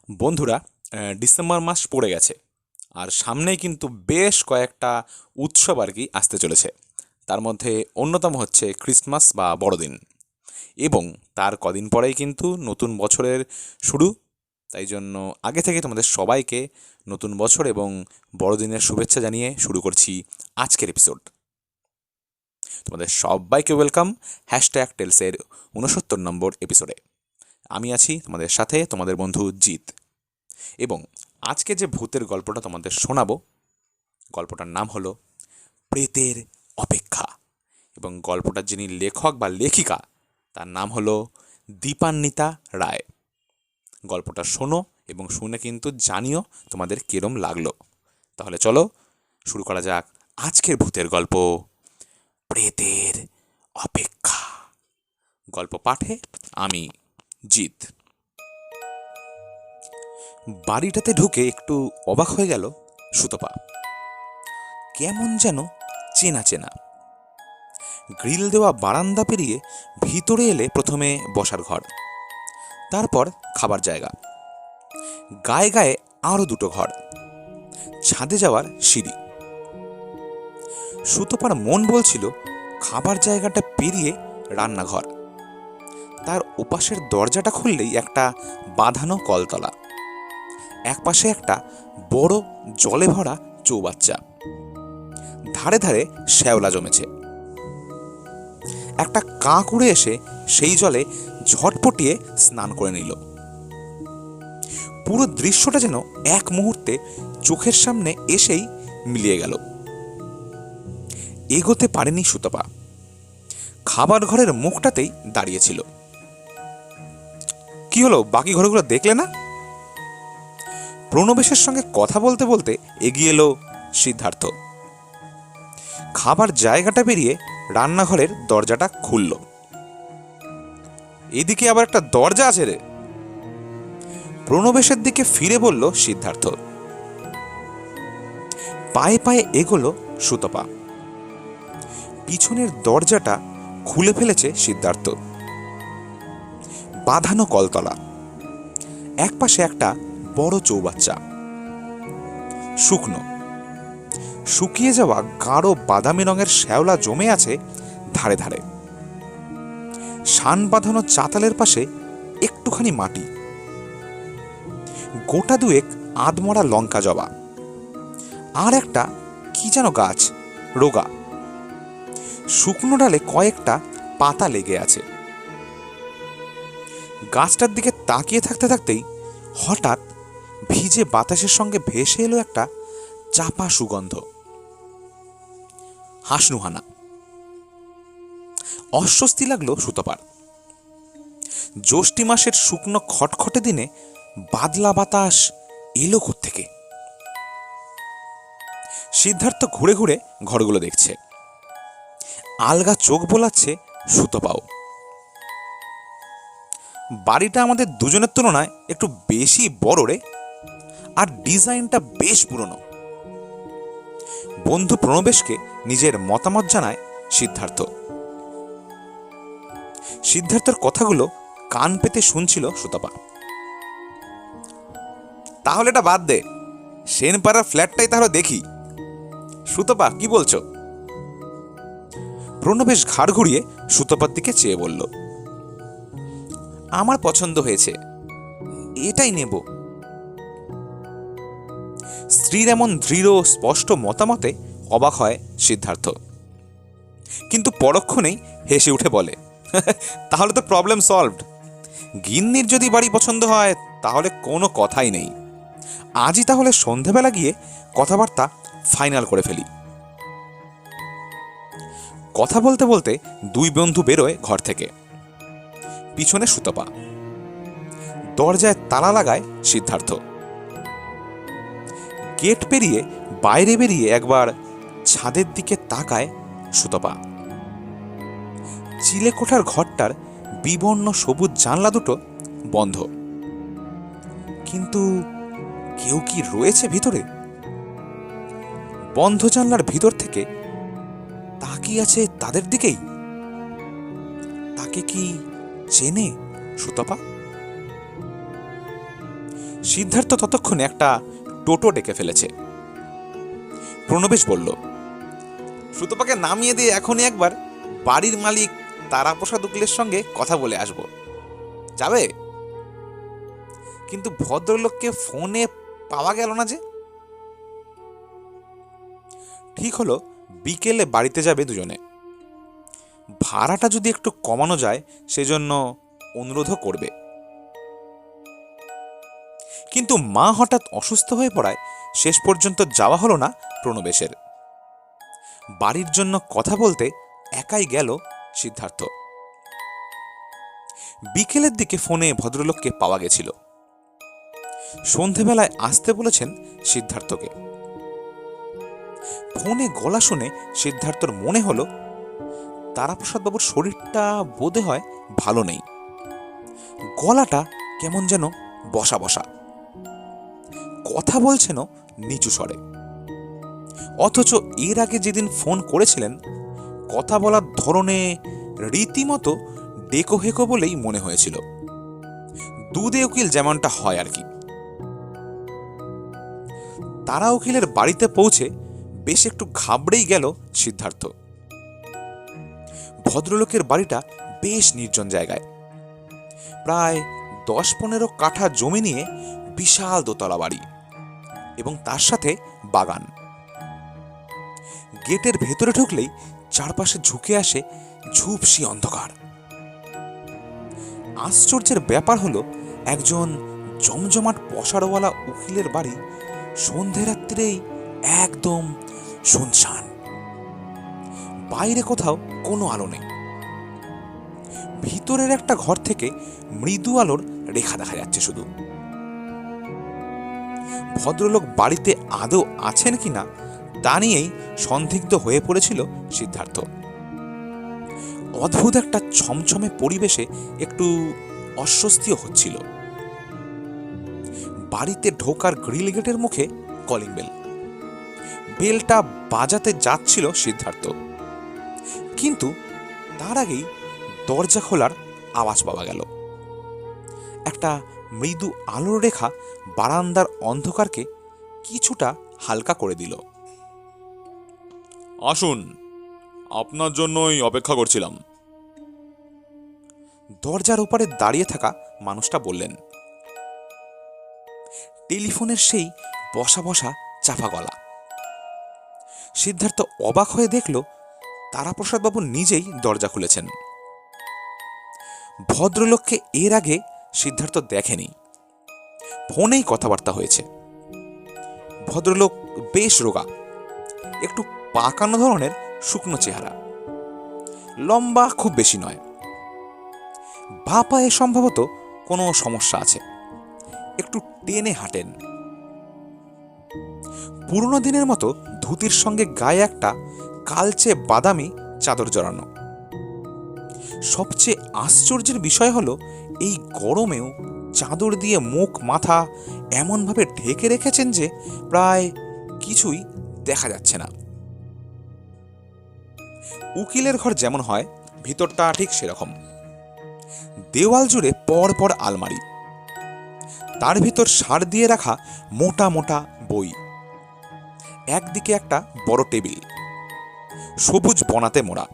বন্ধুরা, ডিসেম্বর মাস পড়ে গেছে আর সামনেই কিন্তু বেশ কয়েকটা উৎসব আর কি আসতে চলেছে। তার মধ্যে অন্যতম হচ্ছে ক্রিসমাস বা বড়দিন, এবং তার কদিন পরেই কিন্তু নতুন বছরের শুরু। তাই জন্য আগে থেকে তোমাদের সবাইকে নতুন বছর এবং বড়দিনের শুভেচ্ছা জানিয়ে শুরু করছি আজকের এপিসোড। তোমাদের সবাইকে ওয়েলকাম #টেলসের 69 নম্বর এপিসোডে। আমি আছি তোমাদের সাথে, তোমাদের বন্ধু জিৎ। এবং আজকে যে ভূতের গল্পটা তোমাদের শোনাবো, গল্পটার নাম হলো প্রেতের অপেক্ষা। এবং গল্পটার যিনি লেখক বা লেখিকা, তার নাম হলো দীপান্বিতা রায়। গল্পটা শোনো এবং শুনে কিন্তু জানিও তোমাদের কিরম লাগলো। তাহলে চলো শুরু করা যাক আজকের ভূতের গল্প, প্রেতের অপেক্ষা। গল্প পাঠে আমি জিৎ। বাড়িটাতে ঢুকে একটু অবাক হয়ে গেল সুতপা। কেমন যেন চেনা চেনা। গ্রিল দেওয়া বারান্দা পেরিয়ে ভিতরে এলে প্রথমে বসার ঘর, তারপর খাবার জায়গা, গায়ে গায়ে আরও দুটো ঘর, ছাদে যাওয়ার সিঁড়ি। সুতপার মন বলছিল খাবার জায়গাটা পেরিয়ে রান্নাঘর, তার ওপাশের দরজাটা খুললেই একটা বাঁধানো কলতলা, একপাশে একটা বড় জলে ভরা চৌবাচ্চা, ধারে ধারে শ্যাওলা জমেছে। একটা কাক উড়ে এসে সেই জলে ঝটপটিয়ে স্নান করে নিল। পুরো দৃশ্যটা যেন এক মুহূর্তে চোখের সামনে এসেই মিলিয়ে গেল। এগোতে পারেনি সুতপা, খাবার ঘরের মুখটাতেই দাঁড়িয়েছিল। কি হলো, বাকি ঘরগুলো দেখলে না? প্রণবেশের সঙ্গে কথা বলতে বলতে এগিয়ে এলো সিদ্ধার্থ। খাবার জায়গাটা পেরিয়ে রান্নাঘরের দরজাটা খুলল। এদিকে আবার একটা দরজা আছে রে। প্রণবেশের দিকে ফিরে বলল সিদ্ধার্থ। পায়ে পায়ে এগোলো সুতপা। পিছনের দরজাটা খুলে ফেলেছে সিদ্ধার্থ। বাঁধানো কলতলা, একপাশে একটা বড় চৌবাচ্চা, শুকনো শুকিয়ে যাওয়া গাঢ় বাদামি রঙের শ্যাওলা জমে আছে ধারে ধারে। শান বাঁধানো চাতালের পাশে একটুখানি মাটি, গোটা দুয়েক আধমরা লঙ্কা জবা, আর একটা কি যেন গাছ, রোগা। শুকনো ডালে কয়েকটা পাতা লেগে আছে। গাছটার দিকে তাকিয়ে থাকতে থাকতেই হঠাৎ ভিজে বাতাসের সঙ্গে ভেসে এলো একটা চাপা সুগন্ধ। হাসনুহানা। অস্বস্তি লাগলো সুতপার। জ্যৈষ্ঠী মাসের শুকনো খটখটে দিনে বাদলা বাতাস এলো কোত্থেকে? সিদ্ধার্থ ঘুরে ঘুরে ঘরগুলো দেখছে। আলগা চোখ বোলাচ্ছে সুতপাও। বাড়িটা আমাদের দুজনের তুলনায় একটু বেশি বড় রে, আর ডিজাইনটা বেশ পুরনো। বন্ধু প্রণবেশকে নিজের মতামত জানায় সিদ্ধার্থ। সিদ্ধার্থর কথাগুলো কান পেতে শুনছিল সুতপা। তাহলে এটা বাদ দে, সেনপাড়ার ফ্ল্যাটটাই তাহলে দেখি। সুতপা, কি বলছো? প্রণবেশ ঘাড় ঘুরিয়ে সুতপার দিকে চেয়ে বলল, আমার পছন্দ হয়েছে, এটাই নেব। স্ত্রীর এমন দৃঢ় স্পষ্ট মতামতে অবাক হয় সিদ্ধার্থ, কিন্তু পরক্ষণেই হেসে উঠে বলে, তাহলে তো প্রবলেম সলভড। গিন্নির যদি বাড়ি পছন্দ হয় তাহলে কোনো কথাই নেই। আজই তাহলে সন্ধেবেলা গিয়ে কথাবার্তা ফাইনাল করে ফেলি। কথা বলতে বলতে দুই বন্ধু বেরোয় ঘর থেকে। পিছনে সুতপা। দরজায় তালা লাগায় সিদ্ধার্থ। গেট পেরিয়ে বাইরে বেরিয়ে একবার ছাদের দিকে তাকায় সুতপা। চিলেকোঠার ঘরটার বিবর্ণ সবুজ জানলা দুটো বন্ধ, কিন্তু কেউ কি রয়েছে ভিতরে? বন্ধ জানলার ভিতর থেকে তাকিয়ে আছে তাদের দিকেই। তাকে কি চেনে সুতপা? সিদ্ধার্থ ততক্ষণে একটা টোটো ডেকে ফেলেছে। প্রণবেশ বলল, সুতপাকে নামিয়ে দিয়ে এখনই একবার বাড়ির মালিক তারাপ্রসাদ উকিলের সঙ্গে কথা বলে আসব, যাবে? কিন্তু ভদ্রলোককে ফোনে পাওয়া গেল না যে। ঠিক হলো বিকেলে বাড়িতে যাবে দুজনে। ভাড়াটা যদি একটু কমানো যায় সেজন্য অনুরোধও করবে। কিন্তু মা হঠাৎ অসুস্থ হয়ে পড়ায় শেষ পর্যন্ত যাওয়া হলো না প্রণবেশের। বাড়ির জন্য কথা বলতে একাই গেল সিদ্ধার্থ। বিকেলের দিকে ফোনে ভদ্রলোককে পাওয়া গেছিল। সন্ধেবেলায় আসতে বলেছেন সিদ্ধার্থকে। ফোনে গলা শুনে সিদ্ধার্থর মনে হলো তারাপ্রসাদবাবুর শরীরটা বোধে হয় ভালো নেই। গলাটা কেমন যেন বসা বসা, কথা বলছেনও নিচু স্বরে। অথচ এর আগে যেদিন ফোন করেছিলেন কথা বলার ধরনে রীতিমতো ডেকো হেকো বলেই মনে হয়েছিল। দুধে উকিল যেমনটা হয় আর কি। তারা উকিলের বাড়িতে পৌঁছে বেশ একটু ঘাবড়েই গেল সিদ্ধার্থ। ভদ্রলোকের বাড়িটা বেশ নির্জন জায়গায়, প্রায় 10-15 কাঠা জমি নিয়ে বিশাল দোতলা বাড়ি এবং তার সাথে বাগান। গেটের ভেতরে ঢুকলেই চারপাশে ঝুঁকে আসে ঝুপসি অন্ধকার। আশ্চর্যের ব্যাপার হলো একজন জমজমাট পসারওয়ালা উকিলের বাড়ি সন্ধে রাত্রেই একদম শুনশান। বাইরে কোথাও কোনো আলো নেই। ভিতরের একটা ঘর থেকে মৃদু আলোর রেখা দেখা যাচ্ছে শুধু। ভদ্রলোক বাড়িতে আদৌ আছেন কিনা তা নিয়েই সন্দিগ্ধ হয়ে পড়েছিল সিদ্ধার্থ। অদ্ভুত একটা ছমছমে পরিবেশে একটু অস্বস্তিও হচ্ছিল। বাড়িতে ঢোকার গ্রিল গেটের মুখে কলিং বেল। বেলটা বাজাতে যাচ্ছিল সিদ্ধার্থ, কিন্তু তার আগেই দরজা খোলার আওয়াজ পাওয়া গেল। একটা মৃদু আলোর রেখা বারান্দার অন্ধকারকে কিছুটা হালকা করে দিল। আসুন, আপনার জন্যই অপেক্ষা করছিলাম, দরজার ওপারে দাঁড়িয়ে থাকা মানুষটা বললেন। টেলিফোনের সেই বসা বসা চাপা গলা। সিদ্ধার্থ অবাক হয়ে দেখল তারাপ্রসাদবাবু নিজেই দরজা খুলেছেন। ভদ্রলোককে এর আগে সিদ্ধার্থ দেখেনি, ফোনেই কথাবার্তা হয়েছে। ভদ্রলোক বেশ রোগা, একটু পাকানো ধরনের শুকনো চেহারা, লম্বা খুব বেশি নয়। বাঁ পায়ে সম্ভবত কোনো সমস্যা আছে, একটু টেনে হাঁটেন। পুরনো দিনের মতো ধুতির সঙ্গে গায়ে একটা কালচে বাদামি চাদর জড়ানো। সবচেয়ে আশ্চর্যের বিষয় হলো এই গরমেও চাদর দিয়ে মুখ মাথা এমনভাবে ঢেকে রেখেছেন যে প্রায় কিছুই দেখা যাচ্ছে না। উকিলের ঘর যেমন হয় ভিতরটা ঠিক সেরকম। দেওয়াল জুড়ে পর পর আলমারি, তার ভিতর সার দিয়ে রাখা মোটা মোটা বই। একদিকে একটা বড় টেবিল, সবুজ বনাতে মোড়া।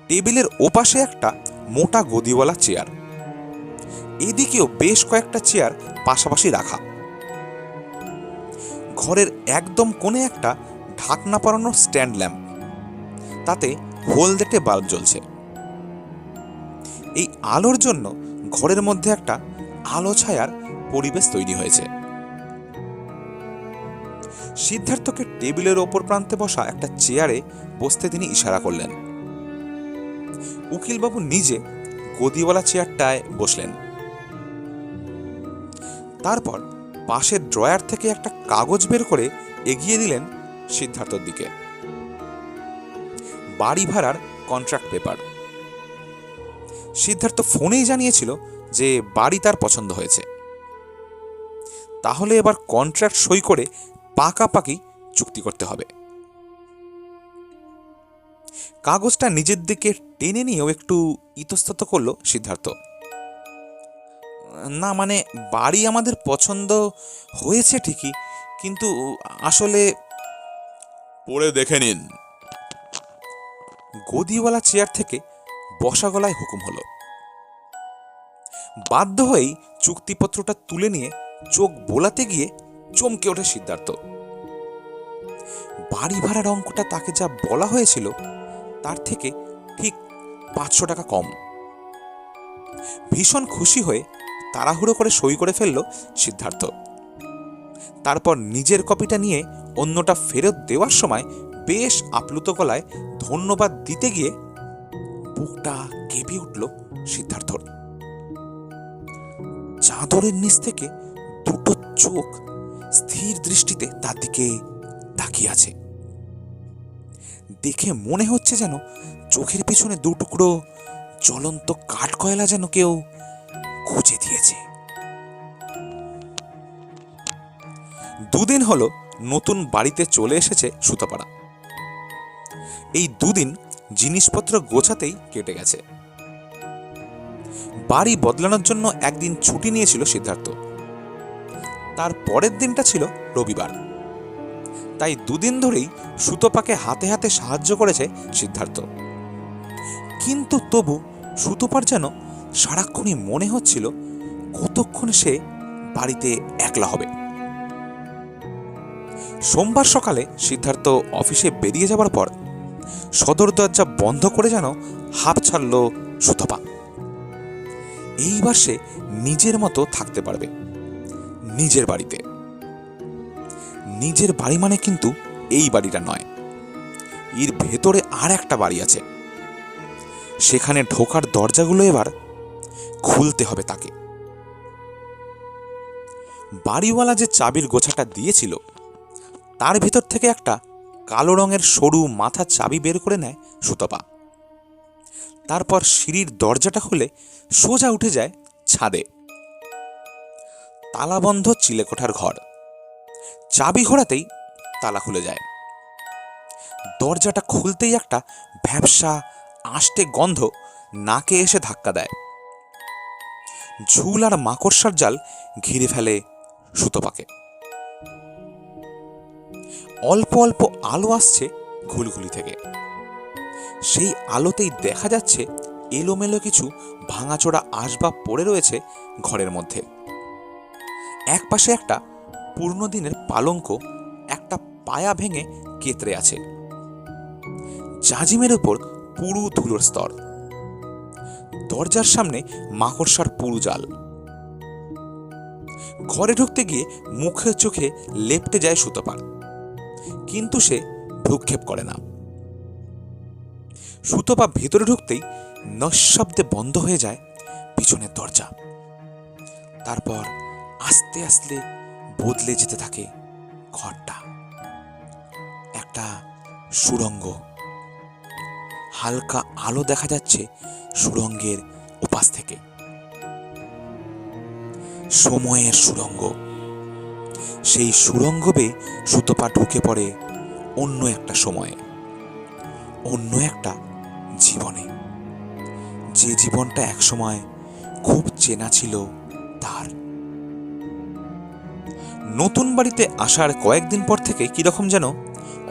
টেবিলের ওপাশে একটা মোটা গদিওয়ালা চেয়ার, এদিকেও বেশ কয়েকটা চেয়ার পাশাপাশি রাখা। ঘরের একদম কোণে একটা ঢাকনা পরানো স্ট্যান্ড ল্যাম্প, তাতে হলদেটে বাল্ব জ্বলছে। এই আলোর জন্য ঘরের মধ্যে একটা আলো ছায়ার পরিবেশ তৈরি হয়েছে। সিদ্ধার্থকে টেবিলের ওপর প্রান্তে বসা একটা চেয়ারে বসতে তিনি ইশারা করলেন। উকিলবাবু নিজে গদিওয়ালা চেয়ারটায় বসলেন। তারপর পাশের ড্রয়ার থেকে একটা কাগজ বের করে এগিয়ে দিলেন সিদ্ধার্থর দিকে। বাড়ি ভাড়ার কন্ট্রাক্ট পেপার। সিদ্ধার্থ ফোনেই জানিয়েছিল যে বাড়ি তার পছন্দ হয়েছে। তাহলে এবার কন্ট্রাক্ট সই করে পাকাপাকি চুক্তি করতে হবে। কাগজটা নিজের দিকে টেনে নিয়েও একটু ইতস্তত করল সিদ্ধার্থ। না মানে বাড়ি আমাদের পছন্দ হয়েছে ঠিকই, কিন্তু আসলে পড়ে দেখে নিন। গদিওয়ালা চেয়ার থেকে বসা গলায় হুকুম হলো। বাধ্য হয়েই চুক্তিপত্রটা তুলে নিয়ে চোখ বোলাতে গিয়ে চমকে ওঠে সিদ্ধার্থ। বাড়ি ভাড়ার অঙ্কটা তাকে যা বলা হয়েছিল তার থেকে ঠিক 500 টাকা কম। ভীষণ খুশি হয়ে তাড়াহুড়ো করে সই করে ফেলল সিদ্ধার্থ। তারপর নিজের কপিটা নিয়ে অন্যটা ফেরত দেওয়ার সময় বেশ আপ্লুত গলায় ধন্যবাদ দিতে গিয়ে বুকটা কেঁপে উঠল সিদ্ধার্থর। চাদরের নিচ থেকে দুটো চোখ স্থির দৃষ্টিতে তার দিকে তাকিয়ে আছে। দেখে মনে হচ্ছে যেন চোখের পিছনে দু টুকরো জ্বলন্ত কাঠ কয়লা যেন কেউ খুঁজে দিয়েছে। দুদিন হলো নতুন বাড়িতে চলে এসেছে সুতপাড়া। এই দুদিন জিনিসপত্র গোছাতেই কেটে গেছে। বাড়ি বদলানোর জন্য একদিন ছুটি নিয়েছিল সিদ্ধার্থ। তার পরের দিনটা ছিল রবিবার, তাই দুদিন ধরেই সুতপাকে হাতে হাতে সাহায্য করেছে সিদ্ধার্থ। কিন্তু তবু সুতপার যেন সারাক্ষণই মনে হচ্ছিল কতক্ষণ সে বাড়িতে একলা হবে। সোমবার সকালে সিদ্ধার্থ অফিসে বেরিয়ে যাবার পর সদর দরজা বন্ধ করে যেন হাঁপ ছাড়ল সুতপা। এইবার সে নিজের মতো থাকতে পারবে, নিজের বাড়িতে। নিজের বাড়ি মানে কিন্তু এই বাড়িটা নয়, এর ভেতরে আর একটা বাড়ি আছে। সেখানে ঢোকার দরজাগুলো এবার খুলতে হবে তাকে। বাড়িওয়ালা যে চাবির গোছাটা দিয়েছিল তার ভেতর থেকে একটা কালো রঙের সরু মাথা চাবি বের করে নেয় সুতপা। তারপর সিঁড়ির দরজাটা খুলে সোজা উঠে যায় ছাদে। তালাবন্ধ চিলেকোঠার ঘর। চাবি ঘোরাতেই তালা খুলে যায়। দরজাটা খুলতেই একটা ভ্যাপসা আষ্টে গন্ধ নাকে এসে ধাক্কা দেয়। ঝুল আর মাকড়সার জাল ঘিরে ফেলে সুতপাকে। অল্প অল্প আলো আসছে ঘুলঘুলি থেকে। সেই আলোতেই দেখা যাচ্ছে এলোমেলো কিছু ভাঙাচোরা আসবাব পড়ে রয়েছে ঘরের মধ্যে। একপাশে একটা পুরনো দিনের পালঙ্ক একটা পায়া ভেঙে কেতরে আছে। জাজিমের উপর পুরু ধুলোর স্তর। দরজার সামনে মাকড়সার পুরু জাল। ঘরে ঢুকতে গিয়ে মুখে চোখে লেপটে যায় সুতপার, কিন্তু সে ভ্রুক্ষেপ করে না। সুতপা ভেতরে ঢুকতেই নিঃশব্দে বন্ধ হয়ে যায় পিছনের দরজা। তারপর আস্তে আস্তে বদলে যেতে থাকে ঘরটা। একটা সুড়ঙ্গ। হালকা আলো দেখা যাচ্ছে সুড়ঙ্গের ওপাশ থেকে। সময়ের সুড়ঙ্গ। সেই সুড়ঙ্গ বেয়ে সুতপা ঢুকে পড়ে অন্য একটা সময়ে, অন্য একটা জীবনে, যে জীবনটা একসময় খুব চেনা ছিল তার। নতুন বাড়িতে আসার কয়েকদিন পর থেকে কিরকম যেন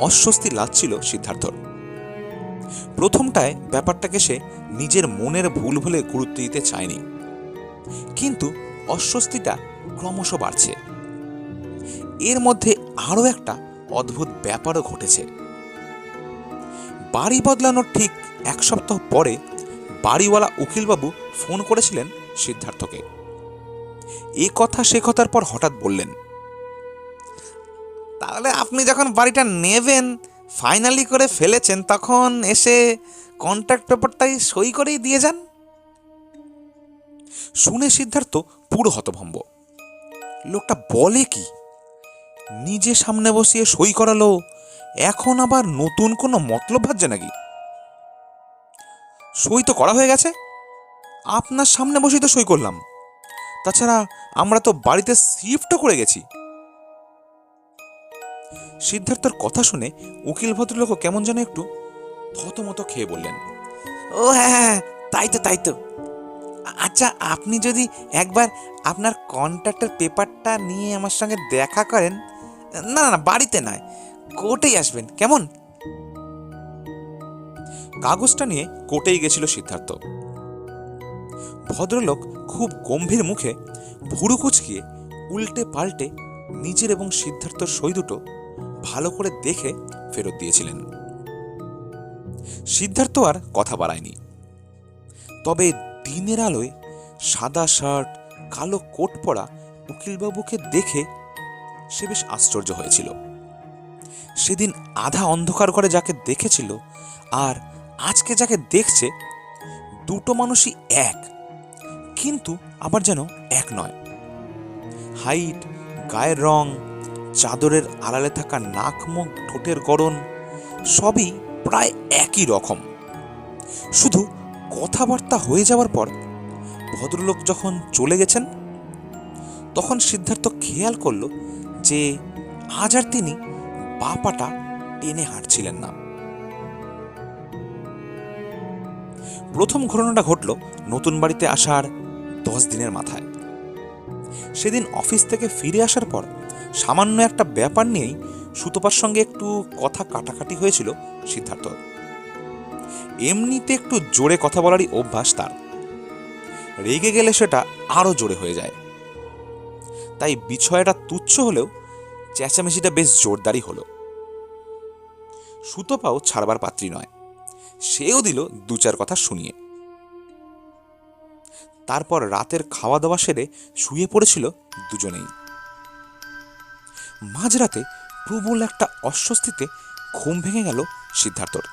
অস্বস্তি লাগছিল সিদ্ধার্থর। প্রথমটায় ব্যাপারটাকে সে নিজের মনের ভুল বলে গুরুত্ব দিতে চায়নি, কিন্তু অস্বস্তিটা ক্রমশ বাড়ছে। এর মধ্যে আরও একটা অদ্ভুত ব্যাপারও ঘটেছে। বাড়ি বদলানোর ঠিক 1 সপ্তাহ পরে বাড়িওয়ালা উকিলবাবু ফোন করেছিলেন সিদ্ধার্থকে। এ কথা সে কথার পর হঠাৎ বললেন, তাহলে আপনি যখন বাড়িটা নেবেন ফাইনালি করে ফেলেছেন, তখন এসে কন্ট্রাক্ট পেপারটাই সই করেই দিয়ে যান। শুনে সিদ্ধার্থ পুরো হতভম্ব। লোকটা বলে কি? নিজে সামনে বসিয়ে সই করালো, এখন আবার নতুন কোনো মতলব ভাবছে নাকি? সই তো করা হয়ে গেছে, আপনার সামনে বসেই তো সই করলাম। তাছাড়া আমরা তো বাড়িতে শিফটও করে গেছি। সিদ্ধার্থর কথা শুনে উকিল ভদ্রলোক কেমন যেন একটু থতমত খেয়ে বললেন, ও হ্যাঁ হ্যাঁ, তাই তো। আচ্ছা, আপনি যদি একবার আপনার কন্ট্রাক্টের পেপারটা নিয়ে আমার সঙ্গে দেখা করেন। না না না, বাড়িতে নয়, কোর্টেই আসবেন, কেমন? কাগজটা নিয়ে কোর্টেই গেছিল সিদ্ধার্থ। ভদ্রলোক খুব গম্ভীর মুখে ভুরু কুচকিয়ে উল্টে পাল্টে নিজের এবং সিদ্ধার্থর সই দুটো ভালো করে দেখে ফেরত দিয়েছিলেন। সিদ্ধার্থ আর কথা বাড়ায়নি। তবে দিনের আলোয় সাদা শার্ট, কালো কোট পরা উকিলবাবুকে দেখে সে বেশ আশ্চর্য হয়েছিল। সেদিন আধা অন্ধকার ঘরে যাকে দেখেছিল আর আজকে যাকে দেখছে, দুটো মানুষই এক, কিন্তু আবার যেন এক নয়। হাইট, গায়ের রং, চাদরের আড়ালে থাকা নাক, মুখ, ঠোঁটের গড়ন সবই প্রায় একই রকম। শুধু কথাবার্তা হয়ে যাওয়ার পর ভদ্রলোক যখন চলে গেছেন, তখন সিদ্ধার্থ খেয়াল করল যে আজ আর তিনি পা পাটা টেনে হাঁটছিলেন না। প্রথম ঘটনাটা ঘটল নতুন বাড়িতে আসার 10 দিনের মাথায়। সেদিন অফিস থেকে ফিরে আসার পর সামান্য একটা ব্যাপার নিয়েই সুতপার সঙ্গে একটু কথা কাটাকাটি হয়েছিল সিদ্ধার্থ। এমনিতে একটু জোরে কথা বলারই অভ্যাস তার, রেগে গেলে সেটা আরো জোরে হয়ে যায়। তাই বিষয়টা তুচ্ছ হলেও চেঁচামেচিটা বেশ জোরদারই হলো। সুতপাও ছাড়বার পাত্রী নয়, সেও দিল 2-4 কথা শুনিয়ে। তারপর রাতের খাওয়া দাওয়া সেরে শুয়ে পড়েছিল দুজনেই। মাঝরাতে প্রবল একটা অস্বস্তিতে ঘুম ভেঙে গেল সিদ্ধার্থর।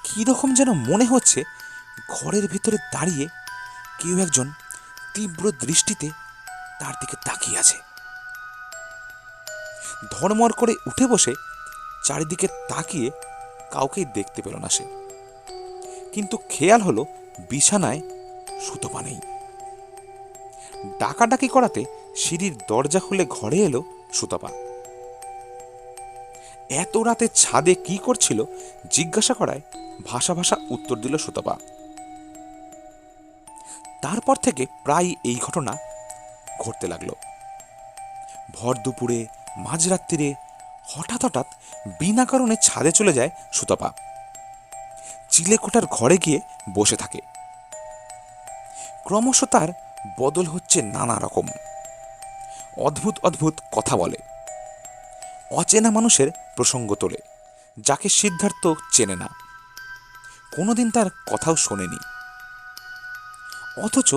কিরকম যেন মনে হচ্ছে ঘরের ভেতরে দাঁড়িয়ে কেউ একজন তীব্র দৃষ্টিতে তার দিকে তাকিয়ে আছে। ধড়মড় করে উঠে বসে চারিদিকে তাকিয়ে কাউকেই দেখতে পেল না সে, কিন্তু খেয়াল হলো বিছানায় সুতপা নেই। ডাকাডাকি করাতে সিঁড়ির দরজা খুলে ঘরে এলো সুতপা। এত রাতে ছাদে কি করছিল জিজ্ঞাসা করায় ভাষা ভাষা উত্তর দিল সুতপা। তারপর থেকে প্রায় এই ঘটনা ঘটতে লাগলো। ভর দুপুরে, মাঝরাত্রিরে হঠাৎ হঠাৎ বিনা কারণে ছাদে চলে যায় সুতপা। চিলেকোঠার ঘরে গিয়ে বসে থাকে। ক্রমশ তার বদল হচ্ছে নানা রকম। অদ্ভুত অদ্ভুত কথা বলে, অচেনা মানুষের প্রসঙ্গ তোলে যাকে সিদ্ধার্থ চেনে না, কোনোদিন তার কথাও শোনেনি। অথচ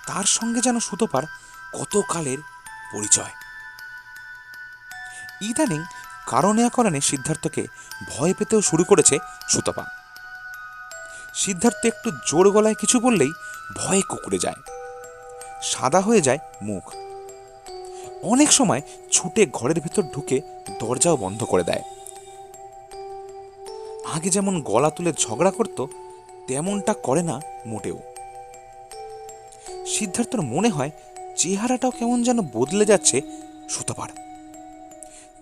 তার সঙ্গে যেন সুতপার কতকালের পরিচয়। ইদানিং কারণে অকারণে সিদ্ধার্থকে ভয় পেতেও শুরু করেছে সুতপা। সিদ্ধার্থ একটু জোর গলায় কিছু বললেই ভয়ে কুঁকড়ে যায়, সাদা হয়ে যায় মুখ। অনেক সময় ছুটে ঘরের ভেতর ঢুকে দরজাও বন্ধ করে দেয়। আগে যেমন গলা তুলে ঝগড়া করত, তেমনটা করে না মোটেও। সিদ্ধার্থর মনে হয় চেহারাটাও কেমন যেন বদলে যাচ্ছে সুতপার।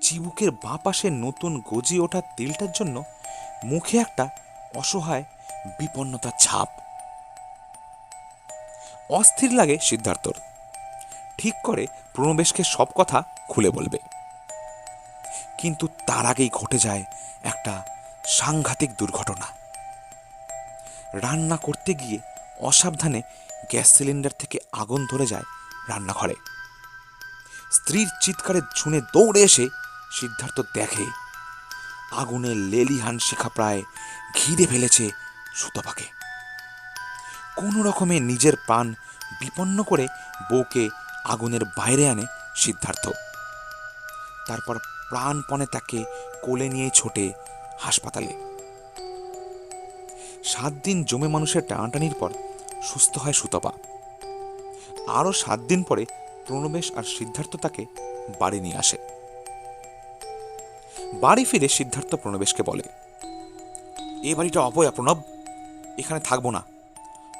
চিবুকের বাঁ পাশে নতুন গজিয়ে ওঠা তিলটার জন্য মুখে একটা অসহায় বিপন্নতার ছাপ। অস্থির লাগে সিদ্ধার্থর। ঠিক করে প্রণবেশকে সব কথা খুলে বলবে, কিন্তু তার আগেই ঘটে যায় একটা সাংঘাতিক দুর্ঘটনা। রান্না করতে গিয়ে অসাবধানে গ্যাস সিলিন্ডার থেকে আগুন ধরে যায় রান্নাঘরে। স্ত্রীর চিৎকারে শুনে দৌড়ে এসে সিদ্ধার্থ দেখে আগুনের লেলিহান শিখা প্রায় ঘিরে ফেলেছে সুতপাকে। কোনো রকমে নিজের প্রাণ বিপন্ন করে বউকে আগুনের বাইরে আনে সিদ্ধার্থ। তারপর প্রাণপণে তাকে কোলে নিয়ে ছোটে হাসপাতালে। 7 দিন জমে মানুষের টানাটানির পর সুস্থ হয় সুতপা। আরও 7 দিন পরে প্রণবেশ আর সিদ্ধার্থ তাকে বাড়ি নিয়ে আসে। বাড়ি ফিরে সিদ্ধার্থ প্রণবেশকে বলে, এ বাড়িটা অপয়া প্রণব, এখানে থাকবো না,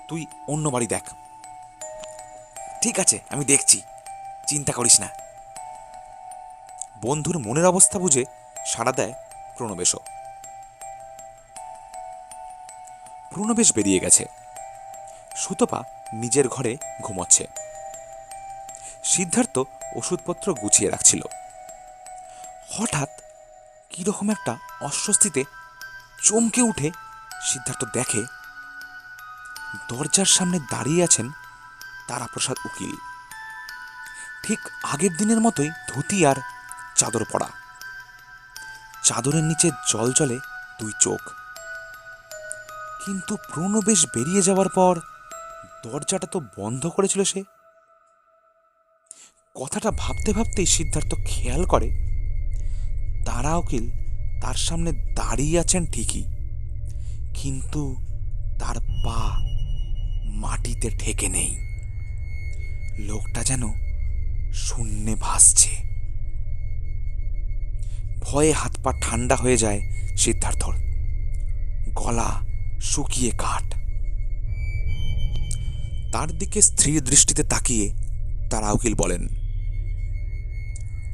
তুই অন্য বাড়ি দেখ। ঠিক আছে, আমি দেখছি, চিন্তা করিস না। বন্ধুর মনের অবস্থা বুঝে সাড়া দেয় প্রণবেশও। প্রণবেশ বেরিয়ে গেছে। সুতপা নিজের ঘরে ঘুমোচ্ছে। সিদ্ধার্থ ওষুধপত্র গুছিয়ে রাখছিল। হঠাৎ কিরকম একটা অস্বস্তিতে চমকে উঠে সিদ্ধার্থ দেখে দরজার সামনে দাঁড়িয়ে আছেন তারাপ্রসাদ উকিল। ঠিক আগের দিনের মতোই ধুতি আর চাদর পরা। চাদরের নিচে জলজলে দুই চোখ। কিন্তু প্রণবেশ বেরিয়ে যাওয়ার পর দরজাটা তো বন্ধ করেছিল সে। কথাটা ভাবতে ভাবতেই সিদ্ধার্থ খেয়াল করে তারা উকিল তার সামনে দাঁড়িয়ে আছেন ঠিকই, কিন্তু তার পা মাটিতে ঠেকে নেই। লোকটা যেন শূন্যে ভাসছে। ভয়ে হাত পা ঠান্ডা হয়ে যায় সিদ্ধার্থর, গলা শুকিয়ে কাঠ। তার দিকে স্থির দৃষ্টিতে তাকিয়ে তারা উকিল বলেন,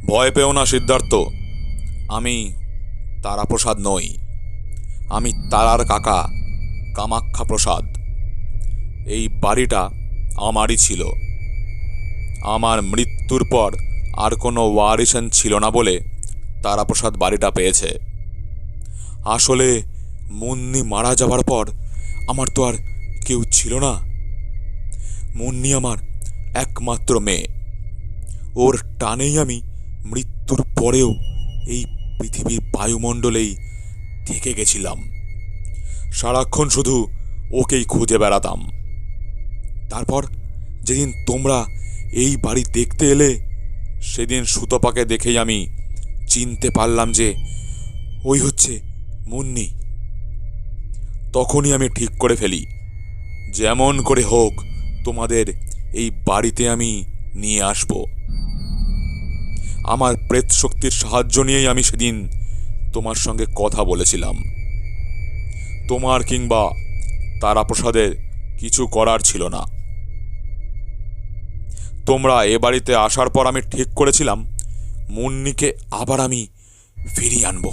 ভয় পেও না সিদ্ধার্থ, আমি তারাপ্রসাদ নই, আমি তারার কাকা কামাখ্যা প্রসাদ। এই বাড়িটা আমারই ছিল। আমার মৃত্যুর পর আর কোনো ওয়ারিশান ছিল না বলে তারাপ্রসাদ বাড়িটা পেয়েছে। আসলে মুন্নি মারা যাওয়ার পর আমার তো আর কেউ ছিল না। মুন্নি আমার একমাত্র মেয়ে। ওর টানেই আমি মৃত্যুর পরেও এই পৃথিবীর বায়ুমণ্ডলেই থেকে গেছিলাম। সারাক্ষণ শুধু ওকেই খুঁজে বেড়াতাম। তারপর যেদিন তোমরা এই বাড়ি দেখতে এলে, সেদিন সুতপাকে দেখেই আমি চিনতে পারলাম যে ওই হচ্ছে মুন্নি। তখনই আমি ঠিক করে ফেলি, যেমন করে হোক তোমাদের এই বাড়িতে আমি নিয়ে আসব। আমার প্রেত শক্তির সাহায্য নিয়েই আমি সেদিন তোমার সঙ্গে কথা বলেছিলাম। তোমার কিংবা তারাপ্রসাদের কিছু করার ছিল না। তোমরা এ বাড়িতে আসার পর আমি ঠিক করেছিলাম মুন্নিকে আবার আমি ফিরিয়ে আনব।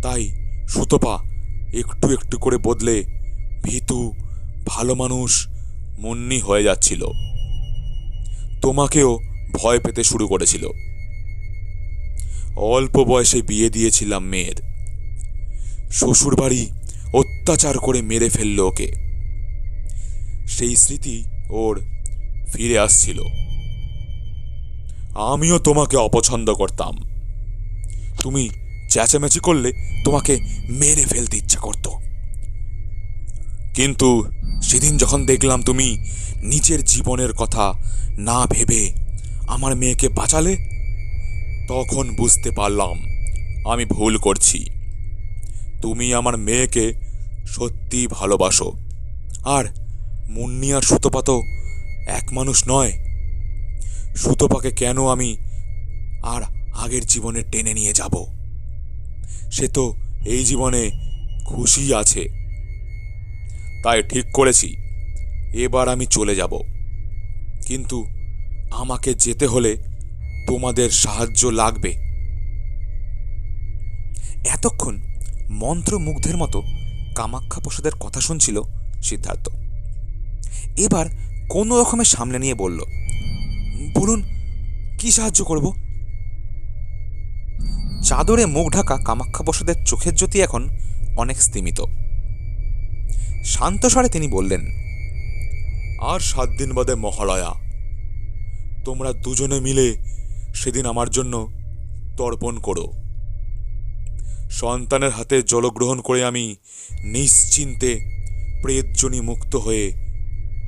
তাই সুতপা একটু একটু করে বদলে ভীতু ভালো মানুষ মুন্নি হয়ে যাচ্ছিল। তোমাকেও ভয় পেতে শুরু করেছিল। অল্প বয়সে বিয়ে দিয়েছিলাম মেয়ের। শ্বশুরবাড়ি অত্যাচার করে মেরে ফেলল ওকে। সেই স্মৃতি ওর ফিরে আসছিল। আমিও তোমাকে অপছন্দ করতাম। তুমি চেঁচামেচি করলে তোমাকে মেরে ফেলতে ইচ্ছা করত। কিন্তু সেদিন যখন দেখলাম তুমি নিজের জীবনের কথা না ভেবে আমার মেয়েকে বাঁচালে, তখন বুঝতে পারলাম আমি ভুল করছি। তুমি আমার মেয়েকে সত্যি ভালোবাসো। আর মুন্নি আর সুতপা তো এক মানুষ নয়। সুতপাকে কেন আমি আর আগের জীবনে টেনে নিয়ে যাব? সে তো এই জীবনে খুশি আছে। তাই ঠিক করেছি এবার আমি চলে যাব। কিন্তু আমাকে যেতে হলে তোমাদের সাহায্য লাগবে। এতক্ষণ মন্ত্রমুগ্ধের মতো কামাখ্যা প্রসাদের কথা শুনছিল সিদ্ধার্থ। এবার কোনো রকমে সামনে নিয়ে বলল, বলুন কি সাহায্য করব? চাদরে মুখ ঢাকা কামাখ্যা প্রসাদের চোখের জ্যোতি এখন অনেক স্তিমিত। শান্ত স্বরে তিনি বললেন, আর 7 দিন বাদে মহালয়া। তোমরা দুজনে মিলে সেদিন আমার জন্য তর্পণ করো। সন্তানের হাতে জলগ্রহণ করে আমি নিশ্চিন্তে প্রেতজনী মুক্ত হয়ে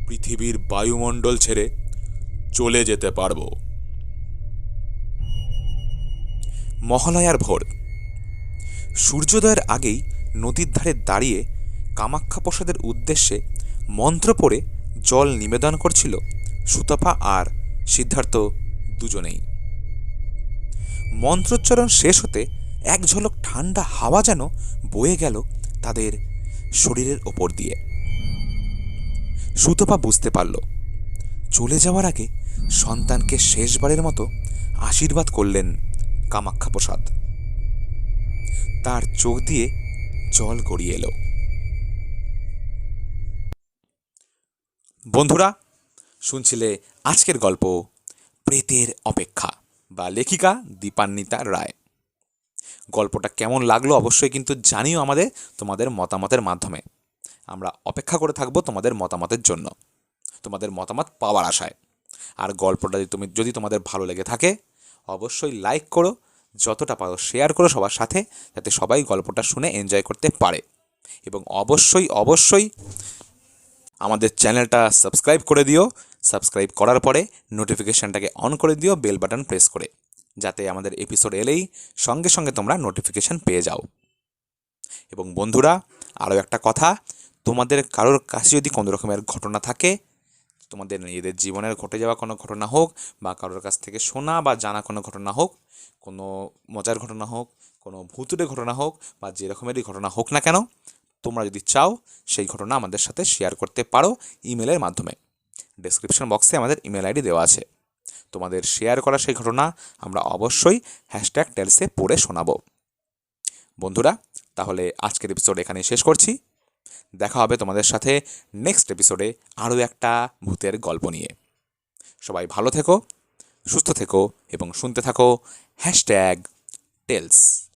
পৃথিবীর বায়ুমণ্ডল ছেড়ে চলে যেতে পারব। মহালয়ার ভোর। সূর্যোদয়ের আগেই নদীর ধারে দাঁড়িয়ে কামাখ্যা প্রসাদের উদ্দেশ্যে মন্ত্র পড়ে জল নিবেদন করছিল সুতপা আর সিদ্ধার্থ দুজনেই। মন্ত্রোচ্চারণ শেষ হতে এক ঝলক ঠান্ডা হাওয়া যেন বয়ে গেল তাদের শরীরের ওপর দিয়ে। সুতপা বুঝতে পারল চলে যাওয়ার আগে সন্তানকে শেষবারের মতো আশীর্বাদ করলেন কামাখ্যা প্রসাদ। তার চোখ দিয়ে জল গড়িয়ে এলো। বন্ধুরা, শুনছিলে আজকের গল্প প্রেতের অপেক্ষা বা লেখিকা দীপান্বিতা রায়। গল্পটা কেমন লাগলো অবশ্যই কিন্তু জানিও আমাদের তোমাদের মতামতের মাধ্যমে। আমরা অপেক্ষা করে থাকবো তোমাদের মতামতের জন্য, তোমাদের মতামত পাওয়ার আশায়। আর গল্পটা যদি তোমাদের ভালো লেগে থাকে অবশ্যই লাইক করো, যতটা পারো শেয়ার করো সবার সাথে, যাতে সবাই গল্পটা শুনে এনজয় করতে পারে। এবং অবশ্যই অবশ্যই আমাদের চ্যানেলটা সাবস্ক্রাইব করে দিও। সাবস্ক্রাইব করার পরে নোটিফিকেশানটাকে অন করে দিও বেল বাটন প্রেস করে, যাতে আমাদের এপিসোড এলেই সঙ্গে সঙ্গে তোমরা নোটিফিকেশান পেয়ে যাও। এবং বন্ধুরা, আরও একটা কথা, তোমাদের কারোর কাছে যদি কোনো রকমের ঘটনা থাকে, তোমাদের নিজেদের জীবনের ঘটে যাওয়া কোনো ঘটনা হোক বা কারোর কাছ থেকে শোনা বা জানা কোনো ঘটনা হোক, কোনো মজার ঘটনা হোক, কোনো ভুতুড়ে ঘটনা হোক বা যে রকমেরই ঘটনা হোক না কেন, তোমরা যদি চাও সেই ঘটনা আমাদের সাথে শেয়ার করতে পারো ইমেলের মাধ্যমে। ডেসক্রিপশন বক্সে আমাদের ইমেল আইডি দেওয়া আছে। তোমাদের শেয়ার করা সেই ঘটনা আমরা অবশ্যই #টেলসে পড়ে শোনাবো। বন্ধুরা, তাহলে আজকের এপিসোড এখানেই শেষ করছি। দেখা হবে তোমাদের সাথে নেক্সট এপিসোডে আরও একটা ভূতের গল্প নিয়ে। সবাই ভালো থেকো, সুস্থ থেকো এবং শুনতে থাকো #টেলস।